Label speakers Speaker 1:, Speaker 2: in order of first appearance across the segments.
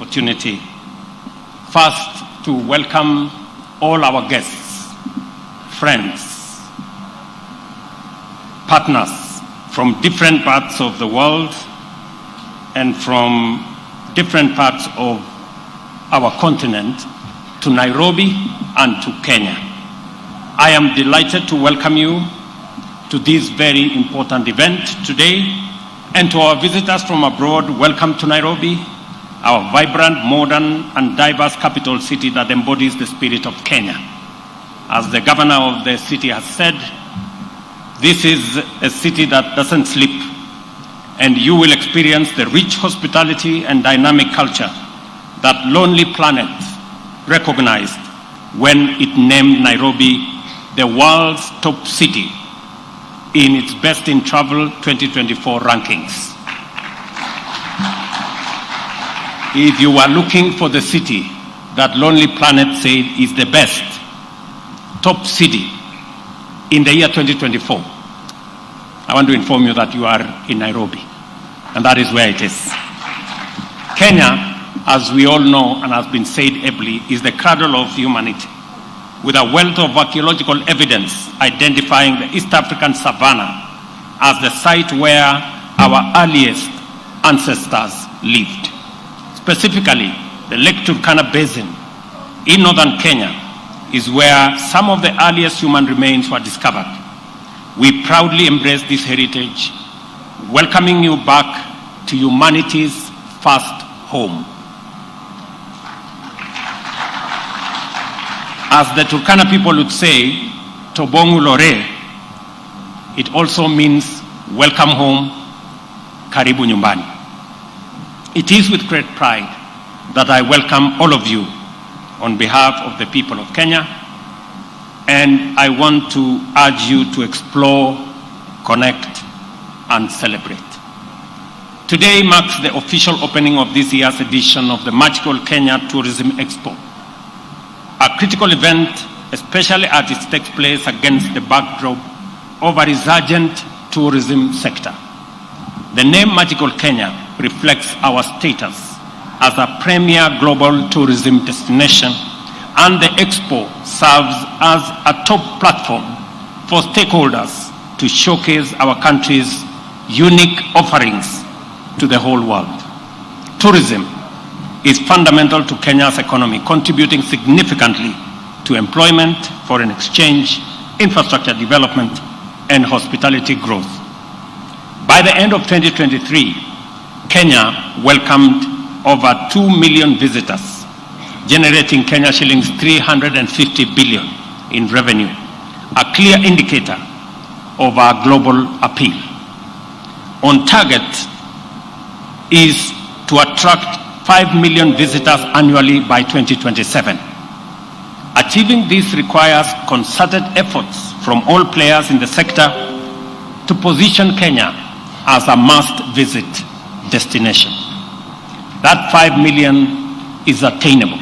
Speaker 1: opportunity first to welcome all our guests, friends, partners from different parts of the world and from different parts of our continent to Nairobi and to Kenya. I am delighted to welcome you to this very important event today, and to our visitors from abroad, welcome to Nairobi, our vibrant, modern, and diverse capital city that embodies the spirit of Kenya. As the governor of the city has said, this is a city that doesn't sleep, and you will experience the rich hospitality and dynamic culture that Lonely Planet recognized when it named Nairobi the world's top city in its Best in Travel 2024 rankings. If you are looking for the city that Lonely Planet said is the best top city in the year 2024, I want to inform you that you are in Nairobi, and that is where it is. Kenya, as we all know and has been said ably, is the cradle of humanity, with a wealth of archaeological evidence identifying the East African savanna as the site where our earliest ancestors lived. Specifically, the Lake Turkana Basin in northern Kenya is where some of the earliest human remains were discovered. We proudly embrace this heritage, welcoming you back to humanity's first home. As the Turkana people would say, Tobongu Lore, it also means welcome home, karibu nyumbani. It is with great pride that I welcome all of you on behalf of the people of Kenya, and I want to urge you to explore, connect, and celebrate. Today marks the official opening of this year's edition of the Magical Kenya Tourism Expo, a critical event, especially as it takes place against the backdrop of a resurgent tourism sector. The name Magical Kenya reflects our status as a premier global tourism destination, and the Expo serves as a top platform for stakeholders to showcase our country's unique offerings to the whole world. Tourism is fundamental to Kenya's economy, contributing significantly to employment, foreign exchange, infrastructure development, and hospitality growth. By the end of 2023, Kenya welcomed over 2 million visitors, generating Kenya shillings 350 billion in revenue, a clear indicator of our global appeal. On target is to attract 5 million visitors annually by 2027. Achieving this requires concerted efforts from all players in the sector to position Kenya as a must-visit destination. That 5 million is attainable.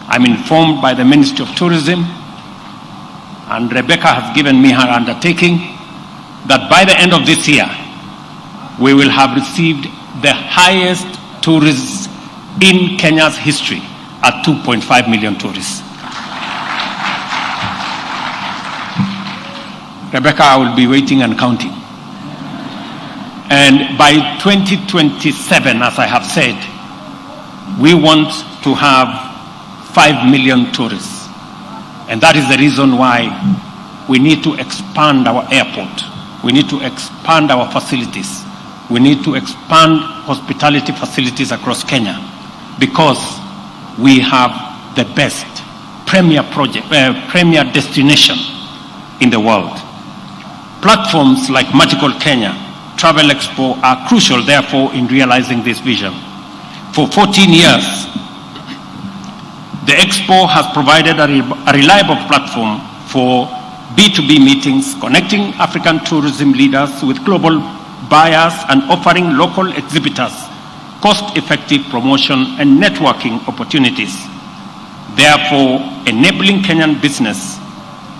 Speaker 1: I'm informed by the Ministry of Tourism, and Rebecca has given me her undertaking, that by the end of this year, we will have received the highest tourists in Kenya's history at 2.5 million tourists. Rebecca, I will be waiting and counting. And by 2027, as I have said, we want to have 5 million tourists. And that is the reason why we need to expand our airport. We need to expand our facilities. We need to expand hospitality facilities across Kenya, because we have the best premier destination in the world. Platforms like Magical Kenya Travel Expo are crucial, therefore, in realizing this vision. For 14 years, the Expo has provided a reliable platform for B2B meetings, connecting African tourism leaders with global buyers and offering local exhibitors cost-effective promotion and networking opportunities, therefore enabling Kenyan business,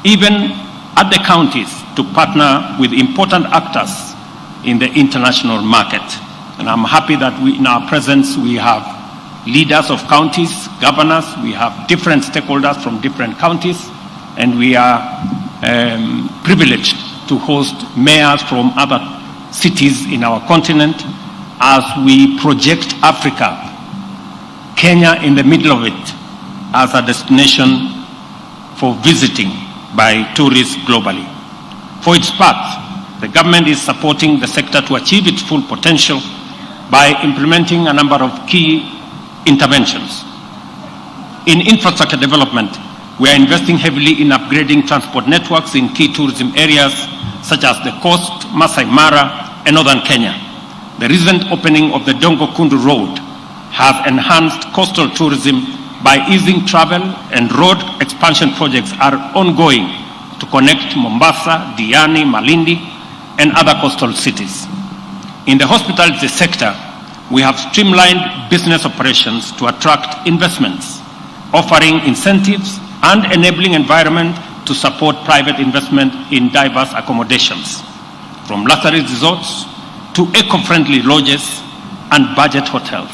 Speaker 1: even at the counties, to partner with important actors in the international market. And I'm happy that in our presence we have leaders of counties, governors. We have different stakeholders from different counties, and we are privileged to host mayors from other cities in our continent as we project Africa, Kenya in the middle of it, as a destination for visiting by tourists globally. For its part, the government is supporting the sector to achieve its full potential by implementing a number of key interventions. In infrastructure development, we are investing heavily in upgrading transport networks in key tourism areas such as the coast, Masai Mara, and northern Kenya. The recent opening of the Dongo Kundu Road has enhanced coastal tourism by easing travel, and road expansion projects are ongoing to connect Mombasa, Diani, Malindi, and other coastal cities. In the hospitality sector, we have streamlined business operations to attract investments, offering incentives and enabling environment to support private investment in diverse accommodations, from luxury resorts to eco-friendly lodges and budget hotels.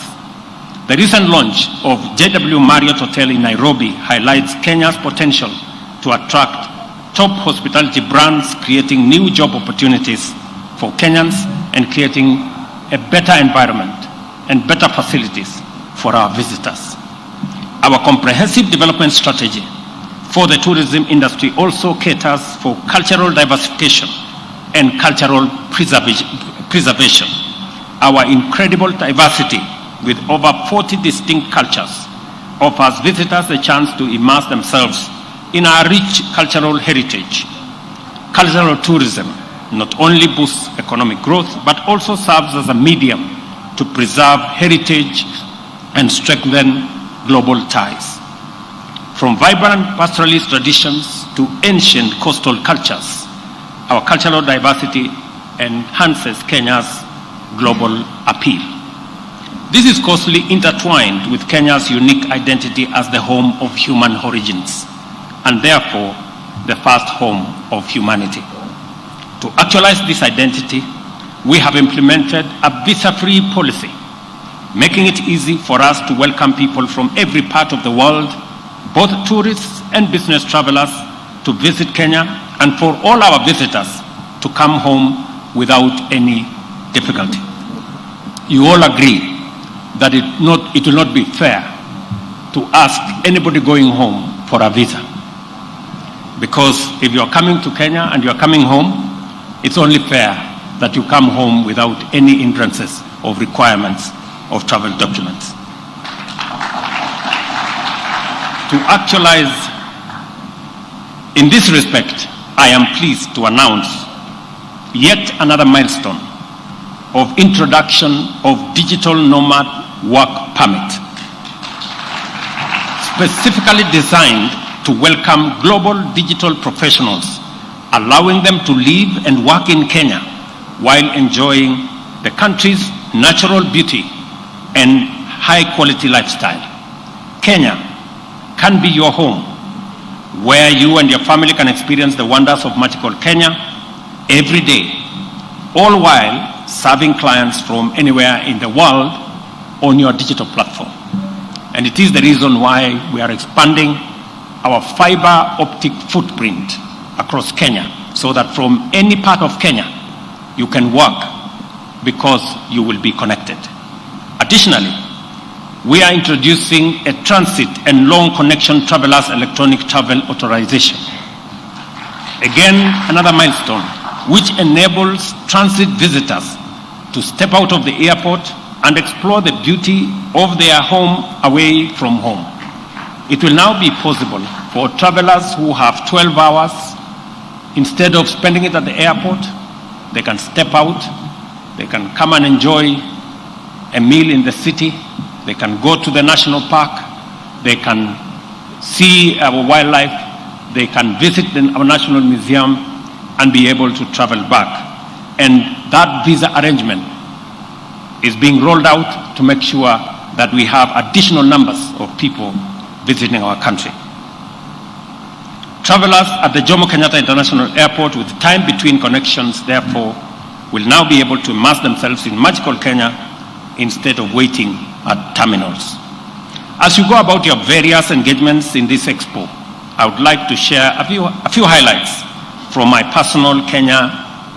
Speaker 1: The recent launch of JW Marriott Hotel in Nairobi highlights Kenya's potential to attract top hospitality brands, creating new job opportunities for Kenyans and creating a better environment and better facilities for our visitors. Our comprehensive development strategy for the tourism industry also caters for cultural diversification and cultural preservation. Our incredible diversity with over 40 distinct cultures offers visitors a chance to immerse themselves in our rich cultural heritage. Cultural tourism not only boosts economic growth, but also serves as a medium to preserve heritage and strengthen global ties. From vibrant pastoralist traditions to ancient coastal cultures, our cultural diversity enhances Kenya's global appeal. This is closely intertwined with Kenya's unique identity as the home of human origins, and therefore the first home of humanity. To actualize this identity, we have implemented a visa-free policy, making it easy for us to welcome people from every part of the world, both tourists and business travelers, to visit Kenya, and for all our visitors to come home without any difficulty. You all agree that it will not be fair to ask anybody going home for a visa. Because if you're coming to Kenya and you're coming home, it's only fair that you come home without any hindrances of requirements of travel documents. To actualize, in this respect, I am pleased to announce yet another milestone of introduction of digital nomad work permit, specifically designed to welcome global digital professionals, allowing them to live and work in Kenya while enjoying the country's natural beauty and high-quality lifestyle. Kenya can be your home, where you and your family can experience the wonders of magical Kenya every day, all while serving clients from anywhere in the world on your digital platform. And it is the reason why we are expanding our fiber optic footprint across Kenya, so that from any part of Kenya you can work because you will be connected. Additionally, we are introducing a transit and long connection travelers electronic travel authorization. Again, another milestone which enables transit visitors to step out of the airport and explore the beauty of their home away from home. It will now be possible for travelers who have 12 hours, instead of spending it at the airport, they can step out, they can come and enjoy a meal in the city, they can go to the national park, they can see our wildlife, they can visit our national museum and be able to travel back. And that visa arrangement is being rolled out to make sure that we have additional numbers of people visiting our country. Travelers at the Jomo Kenyatta International Airport with time between connections, therefore, will now be able to immerse themselves in magical Kenya instead of waiting at terminals. As you go about your various engagements in this expo, I would like to share a few highlights from my personal Kenya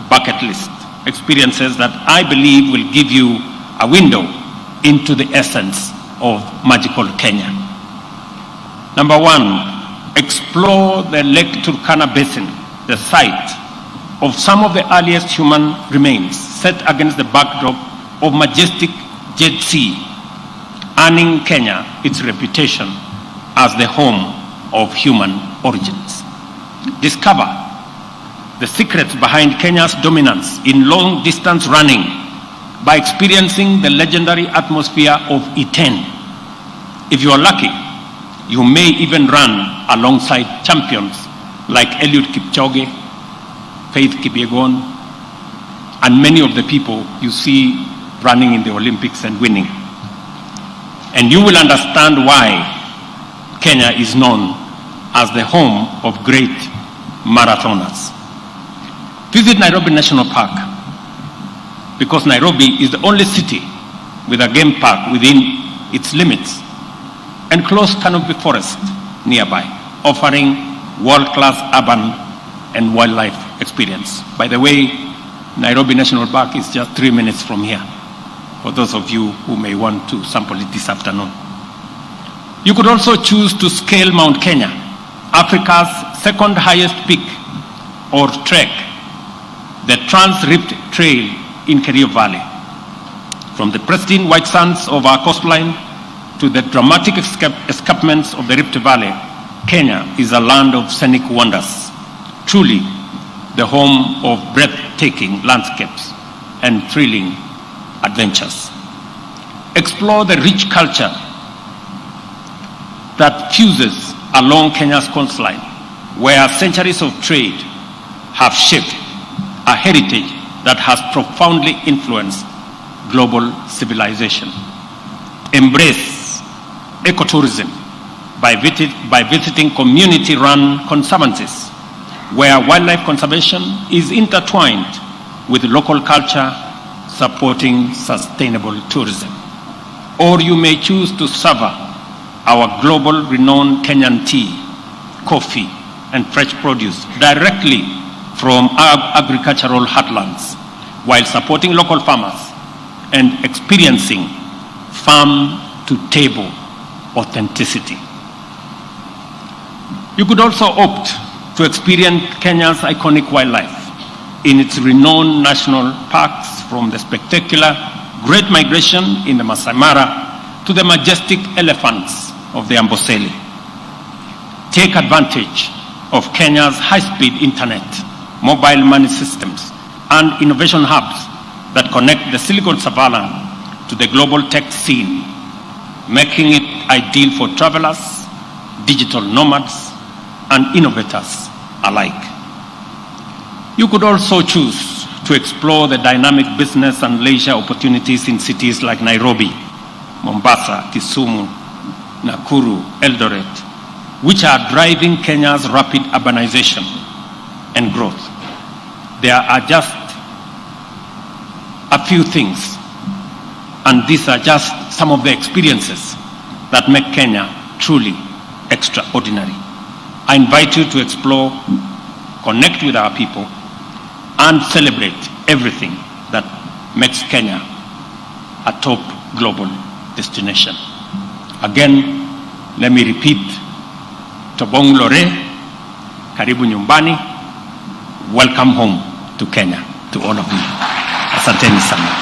Speaker 1: bucket list, experiences that I believe will give you a window into the essence of magical Kenya. Number one, explore the Lake Turkana Basin, the site of some of the earliest human remains set against the backdrop of majestic Jet Sea, earning Kenya its reputation as the home of human origins. Discover the secrets behind Kenya's dominance in long-distance running by experiencing the legendary atmosphere of Iten. If you are lucky, you may even run alongside champions like Eliud Kipchoge, Faith Kipyegon, and many of the people you see running in the Olympics and winning. And you will understand why Kenya is known as the home of great marathoners. Visit Nairobi National Park, because Nairobi is the only city with a game park within its limits, and close canopy forest nearby, offering world-class urban and wildlife experience. By the way, Nairobi National Park is just 3 minutes from here, for those of you who may want to sample it this afternoon. You could also choose to scale Mount Kenya, Africa's second highest peak or trek, the Trans-Rift Trail in Kerio Valley. From the pristine white sands of our coastline to the dramatic escarpments of the Rift Valley, Kenya is a land of scenic wonders, truly the home of breathtaking landscapes and thrilling adventures. Explore the rich culture that fuses along Kenya's coastline, where centuries of trade have shaped a heritage that has profoundly influenced global civilization. Embrace ecotourism by visiting community-run conservancies, where wildlife conservation is intertwined with local culture, supporting sustainable tourism. Or you may choose to savor our global renowned Kenyan tea, coffee, and fresh produce directly from our agricultural heartlands, while supporting local farmers and experiencing farm-to-table authenticity. You could also opt to experience Kenya's iconic wildlife in its renowned national parks, from the spectacular Great Migration in the Masai Mara to the majestic elephants of the Amboseli. Take advantage of Kenya's high-speed internet, mobile money systems, and innovation hubs that connect the Silicon Savannah to the global tech scene, making it ideal for travelers, digital nomads, and innovators alike. You could also choose to explore the dynamic business and leisure opportunities in cities like Nairobi, Mombasa, Kisumu, Nakuru, Eldoret, which are driving Kenya's rapid urbanization and growth. There are just a few things, and these are just some of the experiences that make Kenya truly extraordinary. I invite you to explore, connect with our people, and celebrate everything that makes Kenya a top global destination. Again, let me repeat, Tobong Lore, Karibu Nyumbani, welcome home to Kenya, to all of you. Asanteni sana.